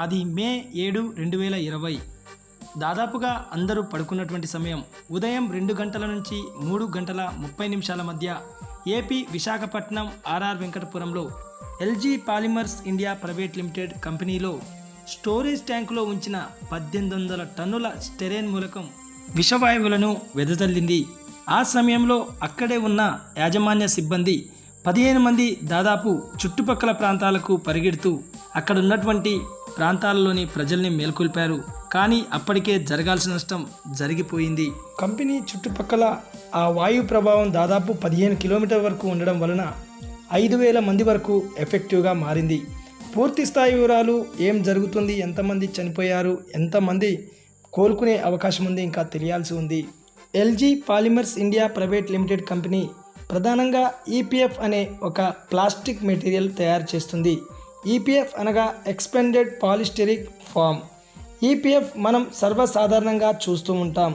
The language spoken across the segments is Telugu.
అది మే 7, 2020. దాదాపుగా అందరూ పడుకున్నటువంటి సమయం. ఉదయం 2 గంటల నుంచి 3 గంటల 30 నిమిషాల మధ్య ఏపీ విశాఖపట్నం ఆర్ఆర్ వెంకటపురంలో LG Polymers India Private Limited కంపెనీలో స్టోరేజ్ ట్యాంకులో ఉంచిన 1800 టన్నుల స్టెరైన్ మూలకం విషవాయువులను వెదజల్లింది. ఆ సమయంలో అక్కడే ఉన్న యాజమాన్య సిబ్బంది 15 మంది దాదాపు చుట్టుపక్కల ప్రాంతాలకు పరిగెడుతూ అక్కడ ఉన్నటువంటి ప్రాంతాలలోని ప్రజల్ని మేల్కొల్పారు. కానీ అప్పటికే జరగాల్సిన నష్టం జరిగిపోయింది. కంపెనీ చుట్టుపక్కల ఆ వాయు ప్రభావం దాదాపు 15 కిలోమీటర్ల వరకు ఉండడం వలన 5000 మంది వరకు ఎఫెక్టివ్గా మారింది. పూర్తి స్థాయి వివరాలు, ఏం జరుగుతుంది, ఎంతమంది చనిపోయారు, ఎంతమంది కోలుకునే అవకాశం ఉంది, ఇంకా తెలియాల్సి ఉంది. LG Polymers India Private limited company ప్రధానంగా ఈపీఎఫ్ అనే ఒక ప్లాస్టిక్ మెటీరియల్ తయారు చేస్తుంది. ఈపీఎఫ్ అనగా ఎక్స్పెండెడ్ పాలిస్టెరిక్ ఫామ్. ఈపీఎఫ్ మనం సర్వసాధారణంగా చూస్తూ ఉంటాం.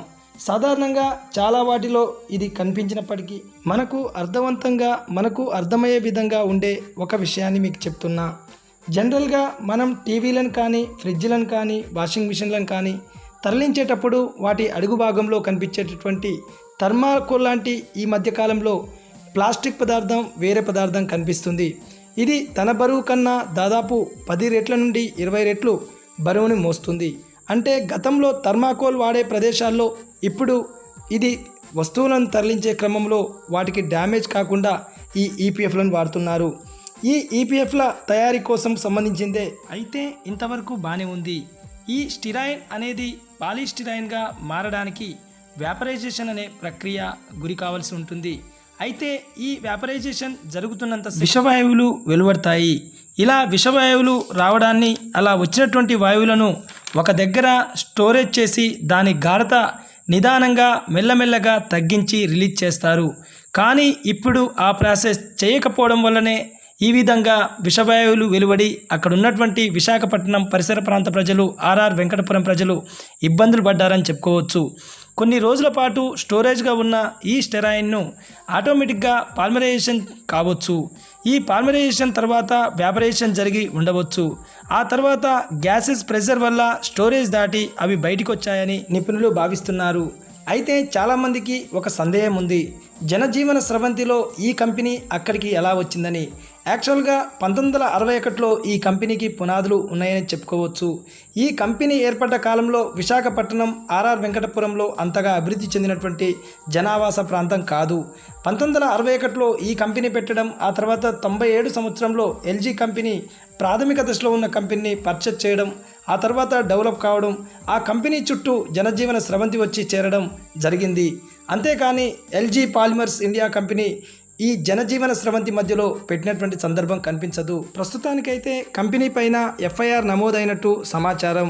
సాధారణంగా చాలా వాటిలో ఇది కనిపించినప్పటికీ మనకు అర్థవంతంగా, మనకు అర్థమయ్యే విధంగా ఉండే ఒక విషయాన్ని మీకు చెప్తున్నా. జనరల్గా మనం టీవీలను కానీ, ఫ్రిడ్జ్లను కానీ, వాషింగ్ మిషన్లను కానీ తరలించేటప్పుడు వాటి అడుగు భాగంలో కనిపించేటటువంటి థర్మాకోల్ లాంటి ఈ మధ్యకాలంలో ప్లాస్టిక్ పదార్థం, వేరే పదార్థం కనిపిస్తుంది. ఇది తన బరువు కన్నా దాదాపు 10 రెట్ల నుండి 20 రెట్లు బరువుని మోస్తుంది. అంటే గతంలో థర్మాకోల్ వాడే ప్రదేశాల్లో ఇప్పుడు ఇది వస్తువులను తరలించే క్రమంలో వాటికి డ్యామేజ్ కాకుండా ఈ ఈపీఎఫ్లను వాడుతున్నారు. ఈ ఈపీఎఫ్ల తయారీ కోసం సంబంధించిందే. అయితే ఇంతవరకు బాగానే ఉంది. ఈ స్టిరైన్ అనేది పాలిస్టిరైన్గా మారడానికి వ్యాపరైజేషన్ అనే ప్రక్రియ గురి కావాల్సి ఉంటుంది. అయితే ఈ వ్యాపరైజేషన్ జరుగుతున్నంత విషవాయువులు వెలువడతాయి. ఇలా విషవాయువులు రావడాన్ని, అలా వచ్చినటువంటి వాయువులను ఒక దగ్గర స్టోరేజ్ చేసి దాని గాఢత నిదానంగా మెల్లమెల్లగా తగ్గించి రిలీజ్ చేస్తారు. కానీ ఇప్పుడు ఆ ప్రాసెస్ చేయకపోవడం వల్లనే ఈ విధంగా విషవాయువులు వెలువడి అక్కడ ఉన్నటువంటి విశాఖపట్నం పరిసర ప్రాంత ప్రజలు, ఆర్ఆర్ వెంకటపురం ప్రజలు ఇబ్బందులు పడ్డారని చెప్పుకోవచ్చు. కొన్ని రోజుల పాటు స్టోరేజ్గా ఉన్న ఈ స్టెరాయిన్ను ఆటోమేటిక్గా పాలిమరైజేషన్ కావచ్చు. ఈ పాలిమరైజేషన్ తర్వాత వ్యాపరైజేషన్ జరిగి ఉండవచ్చు. ఆ తర్వాత గ్యాసెస్ ప్రెషర్ వల్ల స్టోరేజ్ దాటి అవి బయటికి వచ్చాయని నిపుణులు భావిస్తున్నారు. అయితే చాలామందికి ఒక సందేహం ఉంది, జనజీవన స్రవంతిలో ఈ కంపెనీ అక్కడికి ఎలా వచ్చిందని. యాక్చువల్గా 1961లో ఈ కంపెనీకి పునాదులు ఉన్నాయని చెప్పుకోవచ్చు. ఈ కంపెనీ ఏర్పడ్డ కాలంలో విశాఖపట్నం ఆర్ఆర్ వెంకటపురంలో అంతగా అభివృద్ధి చెందినటువంటి జనావాస ప్రాంతం కాదు. 1961లో ఈ కంపెనీ పెట్టడం, ఆ తర్వాత 97 సంవత్సరంలో ఎల్జీ కంపెనీ ప్రాథమిక దశలో ఉన్న కంపెనీని పర్చేజ్ చేయడం, ఆ తర్వాత డెవలప్ కావడం, ఆ కంపెనీ చుట్టూ జనజీవన స్రవంతి వచ్చి చేరడం జరిగింది. అంతేకాని ఎల్జీ పాలిమర్స్ ఇండియా కంపెనీ ఈ జనజీవన స్రవంతి మధ్యలో పెట్టినటువంటి సందర్భం కనిపించదు. ప్రస్తుతానికైతే కంపెనీ పైన ఎఫ్ఐఆర్ నమోదైనట్టు సమాచారం.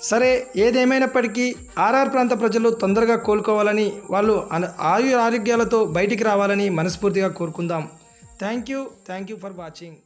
సరే, ఏదేమైనప్పటికీ ఆర్ఆర్ ప్రాంత ప్రజలు తొందరగా కోలుకోవాలని, వాళ్ళు ఆరోగ్యాలతో బయటికి రావాలని మనస్ఫూర్తిగా కోరుకుందాం. Thank you for watching.